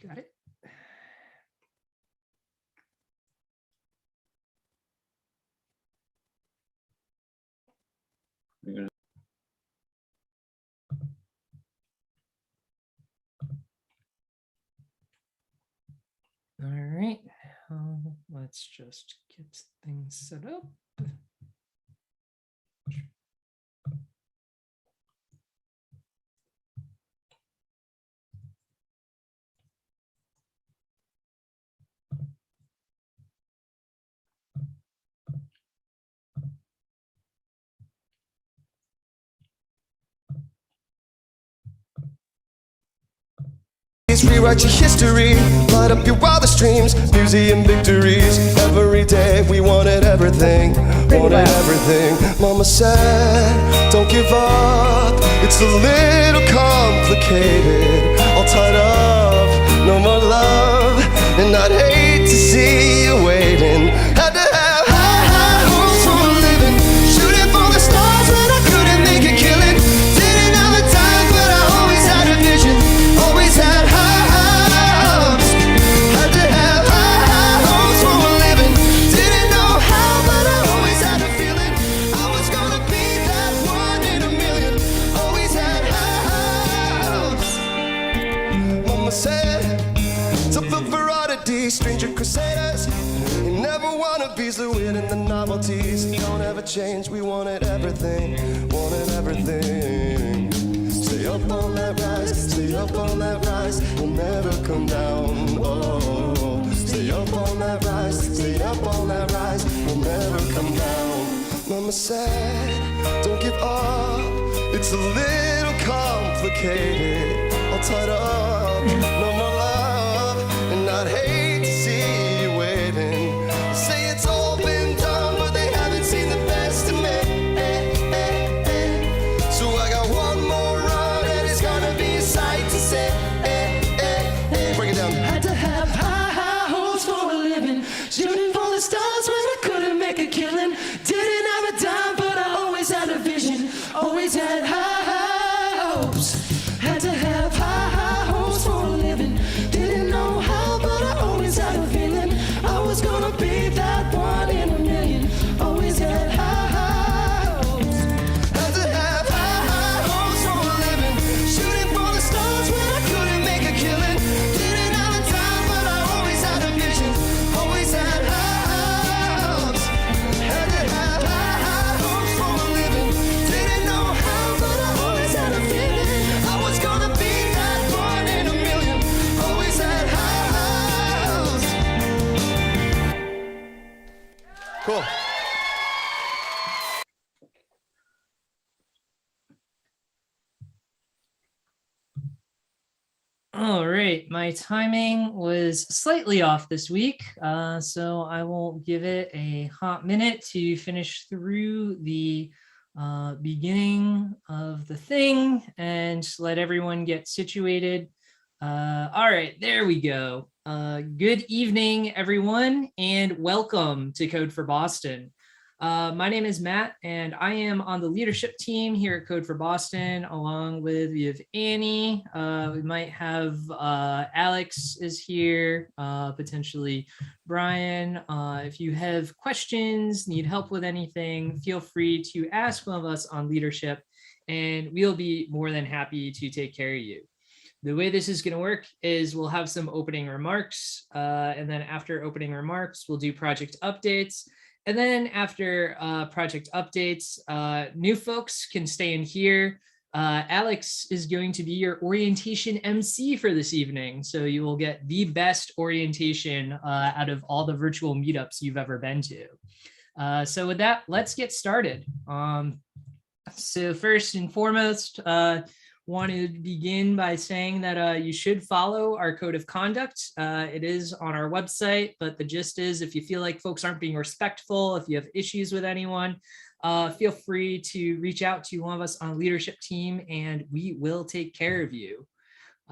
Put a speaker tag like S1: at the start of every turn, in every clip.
S1: Got it. All right, let's just get things set up.
S2: Rewrite your history, light up your wildest dreams, museum victories. Every day we wanted everything, wanted everything. Mama said, don't give up, it's a little complicated. All tied up, no more love, and I'd hate to see you waiting. Had to have high hopes for a living, shooting for the stars when I couldn't make a killing. Didn't have the time, but I always had a vision, always had high. Stranger crusaders, you never wanna be the weird and the novelties don't ever change. We wanted everything, wanted everything. Stay up on that rise, stay up on that rise, we'll never come down. Oh, stay up on that rise, stay up on that rise, we'll never come down. Mama said, don't give up, it's a little complicated. All tied up, no more love, and I'd hate
S3: always had high hopes, had to have high hopes for a living. Didn't know how, but I always had a feeling I was gonna be that one in a million. Always had high hopes, had to have high hopes for a living. Shooting for the stars when I couldn't make a killing. Didn't have the time, but I always had a vision, always had high hopes, had to have high hopes for a living.
S2: Cool.
S1: All right, my timing was slightly off this week, so I will give it a hot minute to finish through the beginning of the thing and let everyone get situated. All right, there we go. Good evening, everyone, and welcome to Code for Boston. My name is Matt, and I am on the leadership team here at Code for Boston, along with we have Annie. We might have Alex is here, potentially Brian. If you have questions, need help with anything, feel free to ask one of us on leadership, and we'll be more than happy to take care of you. The way this is going to work is we'll have some opening remarks, and then after opening remarks, we'll do project updates. And then after project updates, new folks can stay in here. Alex is going to be your orientation MC for this evening. So you will get the best orientation out of all the virtual meetups you've ever been to. So with that, let's get started. So first and foremost, want to begin by saying that you should follow our code of conduct. It is on our website, but the gist is if you feel like folks aren't being respectful, if you have issues with anyone, feel free to reach out to one of us on the leadership team and we will take care of you.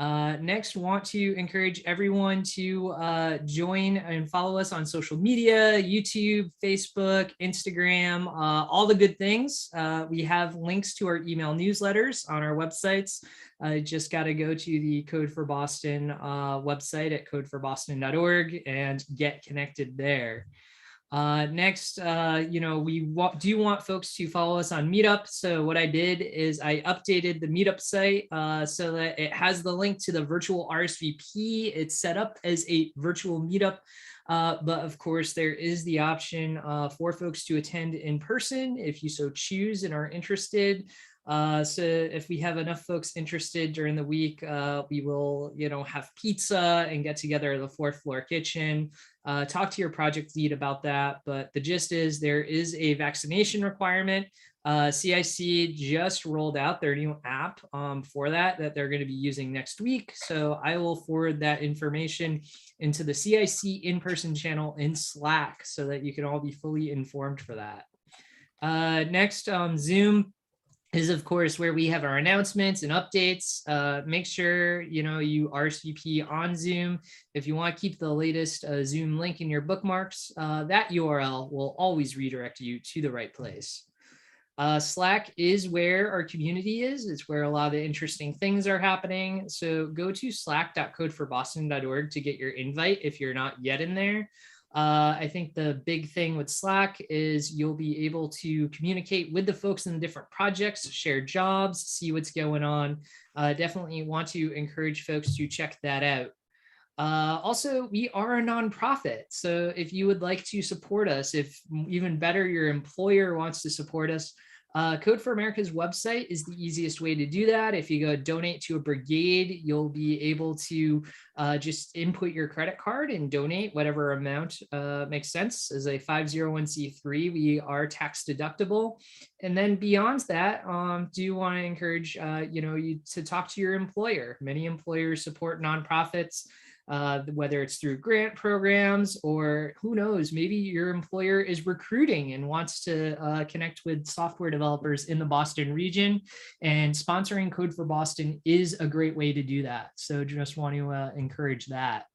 S1: Next, want to encourage everyone to join and follow us on social media, YouTube, Facebook, Instagram, all the good things. We have links to our email newsletters on our websites. Just got to go to the Code for Boston website at codeforboston.org and get connected there. Next, we do want folks to follow us on Meetup. So what I did is I updated the Meetup site so that it has the link to the virtual RSVP. It's set up as a virtual Meetup, but of course there is the option for folks to attend in person if you so choose and are interested. So if we have enough folks interested during the week, we will, have pizza and get together at the 4th floor kitchen, talk to your project lead about that. But the gist is there is a vaccination requirement. CIC just rolled out their new app for that they're going to be using next week. So I will forward that information into the CIC in-person channel in Slack so that you can all be fully informed for that. Next, Zoom is of course where we have our announcements and updates. Make sure you RSVP on Zoom. If you want to keep the latest Zoom link in your bookmarks, that URL will always redirect you to the right place. Slack is where our community is. It's where a lot of the interesting things are happening. So go to slack.codeforboston.org to get your invite if you're not yet in there. I think the big thing with Slack is you'll be able to communicate with the folks in the different projects, share jobs, see what's going on. Definitely want to encourage folks to check that out. Also, we are a nonprofit. So if you would like to support us, if even better, your employer wants to support us, Code for America's website is the easiest way to do that. If you go donate to a brigade, you'll be able to just input your credit card and donate whatever amount makes sense. As a 501c3, we are tax deductible. And then beyond that, do want to encourage you to talk to your employer. Many employers support nonprofits. Whether it's through grant programs or who knows, maybe your employer is recruiting and wants to connect with software developers in the Boston region, and sponsoring Code for Boston is a great way to do that. So just want to encourage that.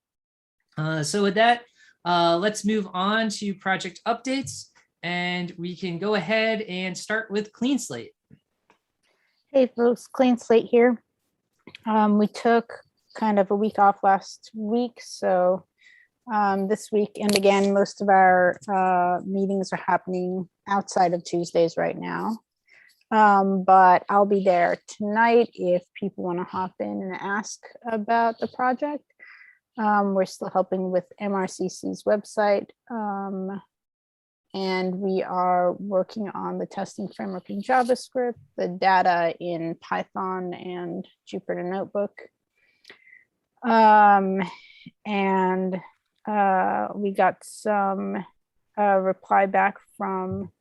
S1: So with that, let's move on to project updates, and we can go ahead and start with Clean Slate.
S4: Hey folks, Clean Slate here. We took kind of a week off last week, so this week and again most of our meetings are happening outside of Tuesdays right now, but I'll be there tonight if people want to hop in and ask about the project. We're still helping with MRCC's website, and we are working on the testing framework in JavaScript, the data in Python and Jupyter Notebook. And we got some reply back from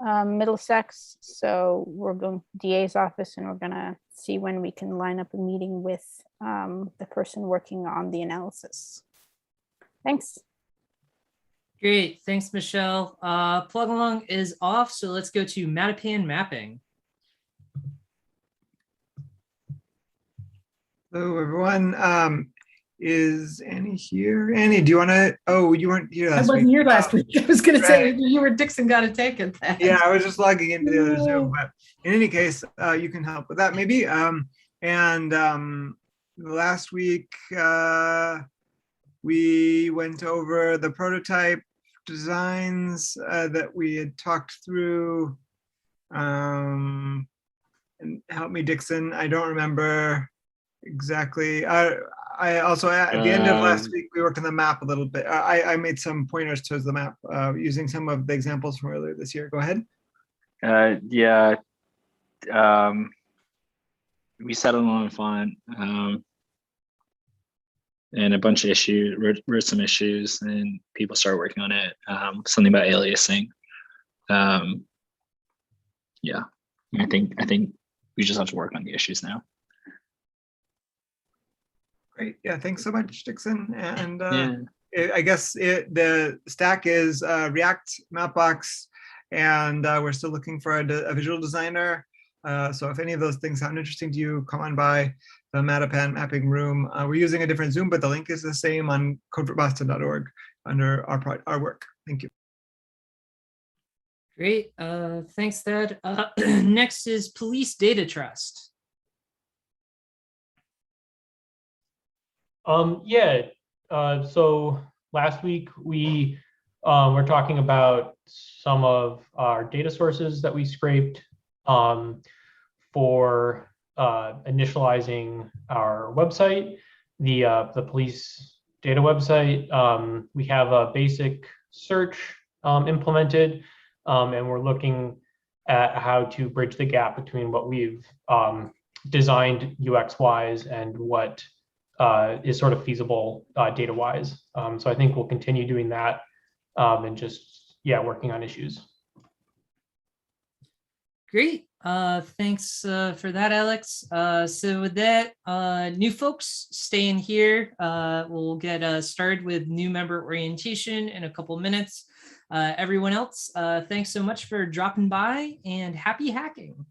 S4: Middlesex. So we're going to DA's office and we're going to see when we can line up a meeting with the person working on the analysis. Thanks.
S1: Great. Thanks, Michelle. Plug along is off. So let's go to Mattapan mapping.
S5: Hello, everyone. Is Annie here? Annie, do you want to? Oh, you weren't here last week.
S6: I wasn't here last week. I was going to say
S5: Right.
S6: you were Dixon got to take it.
S5: Yeah, I was just logging into the other Zoom, but in any case, you can help with that maybe. Last week, we went over the prototype designs that we had talked through. And help me, Dixon. I don't remember exactly. I also, at the end of last week, we worked on the map a little bit. I made some pointers towards the map using some of the examples from earlier this year. Go ahead.
S7: Yeah. We settled on font and a bunch of issues, wrote some issues, and people started working on it. Something about aliasing. Yeah, I think we just have to work on the issues now.
S5: Great. Yeah, thanks so much, Dixon. And
S7: Yeah.
S5: I guess the stack is React, Mapbox, and we're still looking for a visual designer. So if any of those things sound interesting to you, come on by. the Mattapan mapping room. We're using a different Zoom, but the link is the same on codeforboston.org under our work. Thank you.
S1: Great. Thanks, Thad. Next is Police Data Trust.
S8: So last week we were talking about some of our data sources that we scraped for initializing our website, the police data website. We have a basic search implemented, and we're looking at how to bridge the gap between what we've designed UX-wise and what is sort of feasible data-wise. So I think we'll continue doing that and just, working on issues.
S1: Great. Thanks for that, Alex. So with that, new folks staying here. We'll get started with new member orientation in a couple minutes. Everyone else, thanks so much for dropping by and happy hacking.